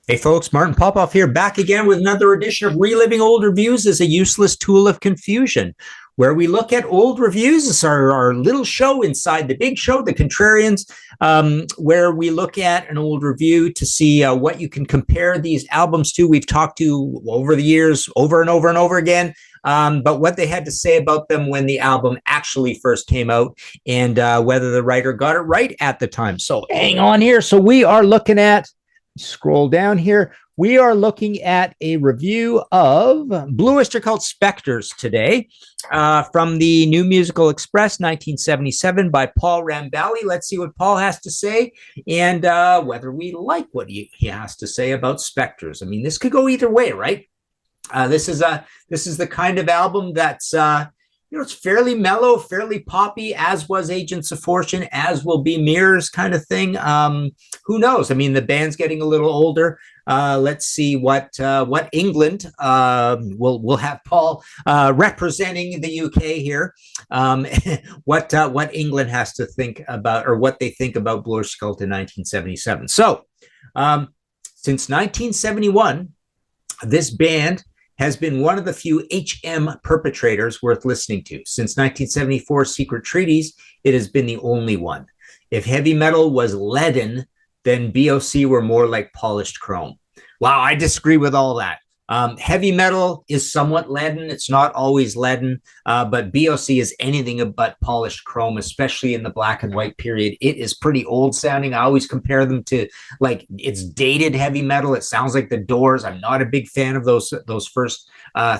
Hey folks, Martin Popoff here, back again with another edition of Reliving Old Reviews as a Useless Tool of Confusion, where we look at old reviews. It's our little show inside the big show, the Contrarians, where we look at an old review to see what you can compare these albums to. We've talked to over the years, over and over and over again, but what they had to say about them when the album actually first came out and whether the writer got it right at the time. So hang on here. So we are looking at, scroll down here. We are looking at a review of Blue Oyster Cult Spectres today from the New Musical Express 1977 by Paul Rambali. Let's see what Paul has to say and whether we like what he has to say about Spectres. I mean, this could go either way, right? This is the kind of album that's it's fairly mellow, fairly poppy, as was Agents of Fortune, as will be Mirrors kind of thing. Who knows? I mean, the band's getting a little older. Let's see what England, we'll have Paul representing the UK here, what England has to think about, or what they think about Blue Oyster Cult in 1977. So since 1971, this band has been one of the few HM perpetrators worth listening to. Since 1974's Secret Treaties, it has been the only one. If heavy metal was leaden, then BOC were more like polished chrome. Wow, I disagree with all that. Heavy metal is somewhat leaden. It's not always leaden, but BOC is anything but polished chrome, especially in the black and white period. It is pretty old sounding. I always compare them to, like, it's dated heavy metal. It sounds like the Doors. I'm not a big fan of those first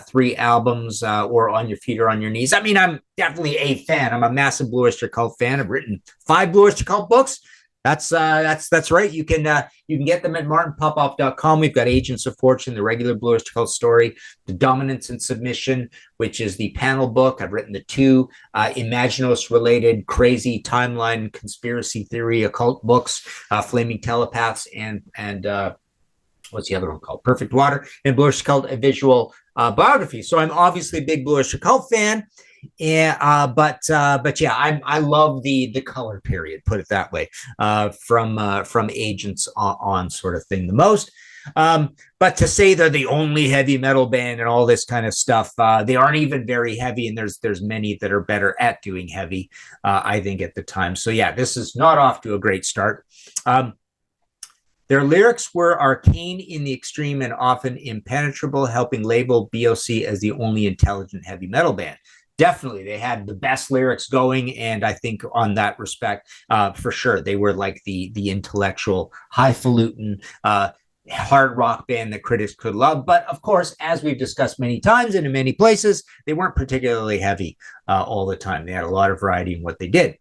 three albums, or On Your Feet or On Your Knees. I mean, I'm definitely a fan. I'm a massive Blue Oyster Cult fan. I've written 5 Blue Oyster Cult books. That's right. You can get them at martinpopoff.com. We've got Agents of Fortune, the regular Blue Oyster Cult story, The Dominance and Submission, which is the panel book. I've written the 2 Imaginos related crazy timeline conspiracy theory occult books, Flaming Telepaths and what's the other one called? Perfect Water, and Blue Oyster Cult, a visual biography. So I'm obviously a big Blue Oyster Cult fan. Yeah, but yeah, I love the color period, put it that way, from Agents on sort of thing the most. But to say they're the only heavy metal band and all this kind of stuff, they aren't even very heavy, and there's many that are better at doing heavy, I think, at the time. So yeah, this is not off to a great start. Their lyrics were arcane in the extreme and often impenetrable, helping label BOC as the only intelligent heavy metal band. Definitely, they had the best lyrics going, and I think on that respect, for sure, they were like the intellectual, highfalutin, hard rock band that critics could love. But of course, as we've discussed many times and in many places, they weren't particularly heavy all the time. They had a lot of variety in what they did.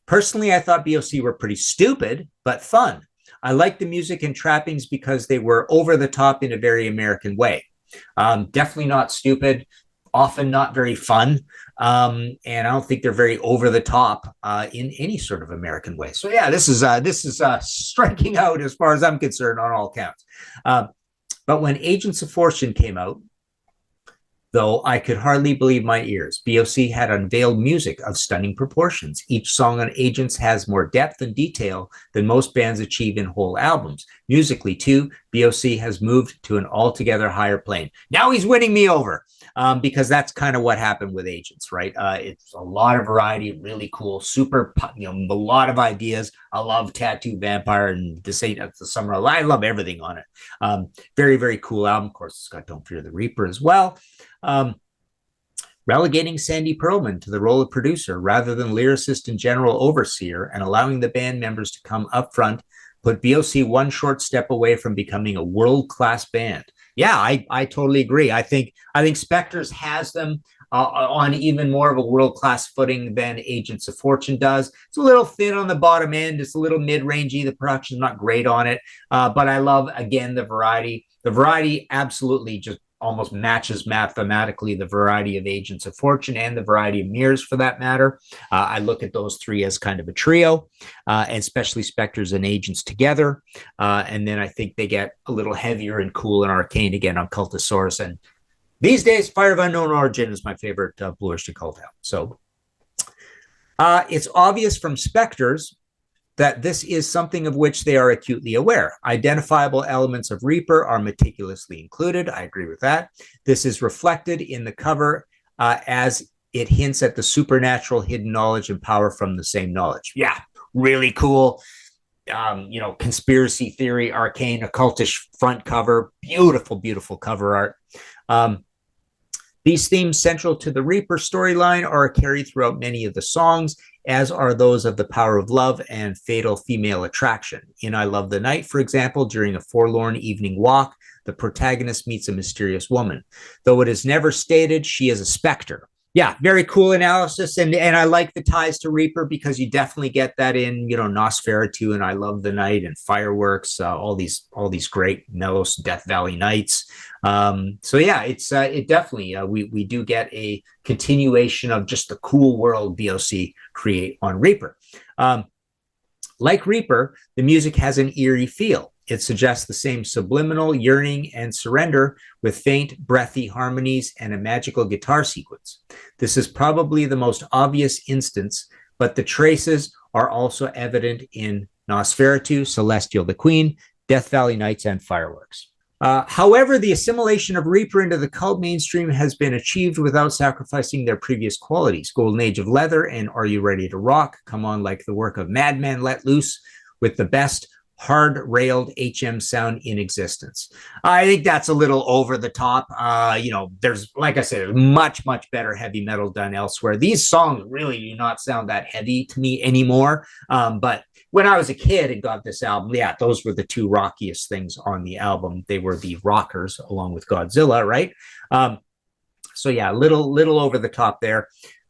Personally, I thought BOC were pretty stupid, but fun. I liked the music and trappings because they were over the top in a very American way. Definitely not stupid. Often not very fun, and I don't think they're very over the top in any sort of American way. So yeah, this is striking out as far as I'm concerned on all counts. But when Agents of Fortune came out, though, I could hardly believe my ears. BOC had unveiled music of stunning proportions. Each song on Agents has more depth and detail than most bands achieve in whole albums. Musically, too, BOC has moved to an altogether higher plane. Now he's winning me over. Because that's kind of what happened with Agents, right? It's a lot of variety, really cool, super, a lot of ideas. I love Tattoo Vampire and This Ain't the Summer. I love everything on it. Very, very cool album. Of course, it's got Don't Fear the Reaper as well. Relegating Sandy Pearlman to the role of producer rather than lyricist and general overseer, and allowing the band members to come up front, put BOC one short step away from becoming a world-class band. Yeah, I totally agree. I think Spectres has them on even more of a world-class footing than Agents of Fortune does. It's a little thin on the bottom end. It's a little mid-rangey. The production's not great on it, but I love, again, the variety. The variety absolutely just almost matches mathematically the variety of Agents of Fortune and the variety of Mirrors, for that matter. I look at those three as kind of a trio, and especially Spectres and Agents together. And then I think they get a little heavier and cool and arcane again on Cultosaurus. And these days, Fire of Unknown Origin is my favorite Blue Oyster Cult album. So it's obvious from Spectres that this is something of which they are acutely aware. Identifiable elements of Reaper are meticulously included. I agree with that. This is reflected in the cover as it hints at the supernatural hidden knowledge and power from the same knowledge. Yeah, really cool. Conspiracy theory, arcane, occultish front cover. Beautiful, beautiful cover art. These themes central to the Reaper storyline are carried throughout many of the songs, as are those of the power of love and fatal female attraction. In I Love the Night, for example, during a forlorn evening walk, the protagonist meets a mysterious woman. Though it is never stated, she is a specter. Yeah, very cool analysis. And I like the ties to Reaper because you definitely get that in, Nosferatu and I Love the Night and Fireworks, all these great Melos Death Valley Nights. So yeah, it definitely, we do get a continuation of just the cool world BOC create on Reaper. Like Reaper, the music has an eerie feel. It suggests the same subliminal yearning and surrender with faint, breathy harmonies and a magical guitar sequence. This is probably the most obvious instance, but the traces are also evident in Nosferatu, Celestial the Queen, Death Valley Nights, and Fireworks. However, the assimilation of Reaper into the cult mainstream has been achieved without sacrificing their previous qualities. Golden Age of Leather and Are You Ready to Rock come on like the work of Madman Let Loose with the best hard-railed HM sound in existence. I think that's a little over the top. There's, like I said, much, much better heavy metal done elsewhere. These songs really do not sound that heavy to me anymore. But when I was a kid and got this album, yeah, those were the two rockiest things on the album. They were the rockers along with Godzilla, right? So yeah, little over the top there.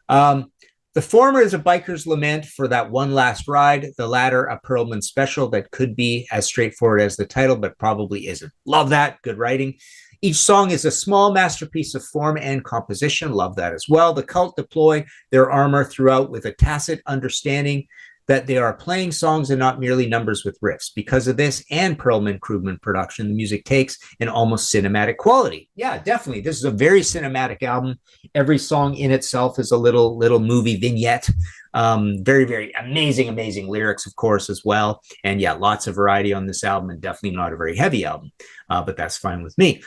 The former is a biker's lament for that one last ride. The latter, a Perlman special that could be as straightforward as the title, but probably isn't. Love that. Good writing. Each song is a small masterpiece of form and composition. Love that as well. The cult deploy their armor throughout with a tacit understanding that they are playing songs and not merely numbers with riffs. Because of this and Perlman-Krugman production, the music takes an almost cinematic quality. Yeah, definitely. This is a very cinematic album. Every song in itself is a little movie vignette. Very, very amazing lyrics, of course, as well. And yeah, lots of variety on this album, and definitely not a very heavy album, but that's fine with me.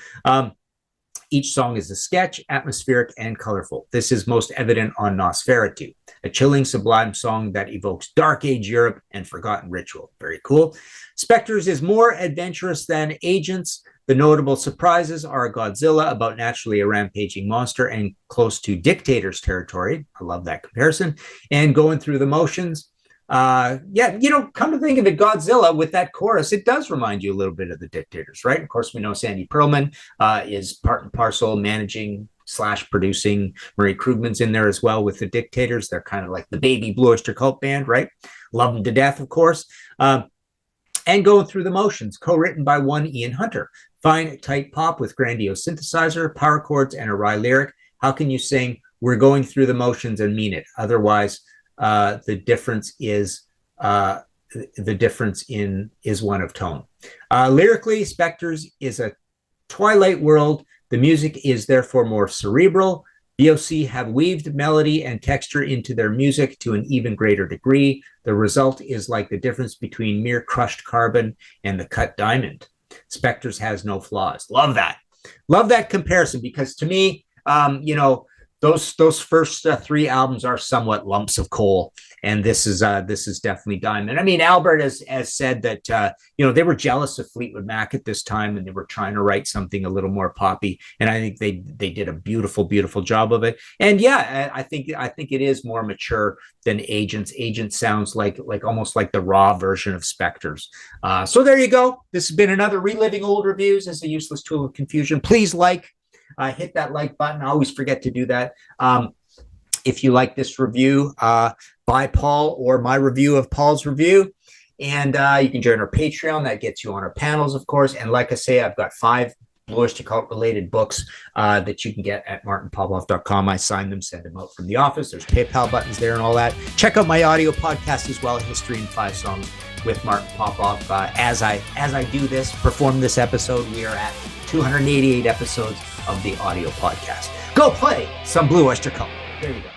Each song is a sketch, atmospheric, and colorful. This is most evident on Nosferatu, a chilling, sublime song that evokes Dark Age Europe and forgotten ritual. Very cool. Spectres is more adventurous than Agents. The notable surprises are Godzilla, about naturally a rampaging monster and close to Dictator's territory. I love that comparison. And Going Through the Motions. Come to think of it, Godzilla with that chorus, it does remind you a little bit of the Dictators, right? Of course, we know Sandy Perlman is part and parcel managing / producing. Marie Krugman's in there as well with the Dictators. They're kind of like the baby Blue Oyster Cult band, right? Love them to death, of course. And Going Through the Motions, co-written by one Ian Hunter. Fine, tight pop with grandiose synthesizer, power chords, and a wry lyric. How can you sing "We're going through the motions" and mean it? Otherwise, the difference is one of tone. Lyrically, Spectres is a twilight world. The music is therefore more cerebral. BOC have weaved melody and texture into their music to an even greater degree. The result is like the difference between mere crushed carbon and the cut diamond. Spectres has no flaws. Love that. Love that comparison, because to me, those first three albums are somewhat lumps of coal, and this is definitely diamond. I mean, Albert has said that they were jealous of Fleetwood Mac at this time, and they were trying to write something a little more poppy. And I think they did a beautiful job of it. And yeah, I think it is more mature than Agents. Agents sounds like almost like the raw version of Spectres. So there you go. This has been another Reliving Old Reviews as a Useless Tool of Confusion. Please hit that like button. I always forget to do that. If you like this review by Paul or my review of Paul's review, and you can join our Patreon. That gets you on our panels, of course. And like I say, I've got 5 Blue Oyster Cult related books that you can get at martinpopoff.com. I sign them, send them out from the office. There's PayPal buttons there and all that. Check out my audio podcast as well, History in 5 Songs with Martin Popoff. As I do this, perform this episode, we are at 288 episodes of the audio podcast. Go play some Blue Oyster Cult. There you go.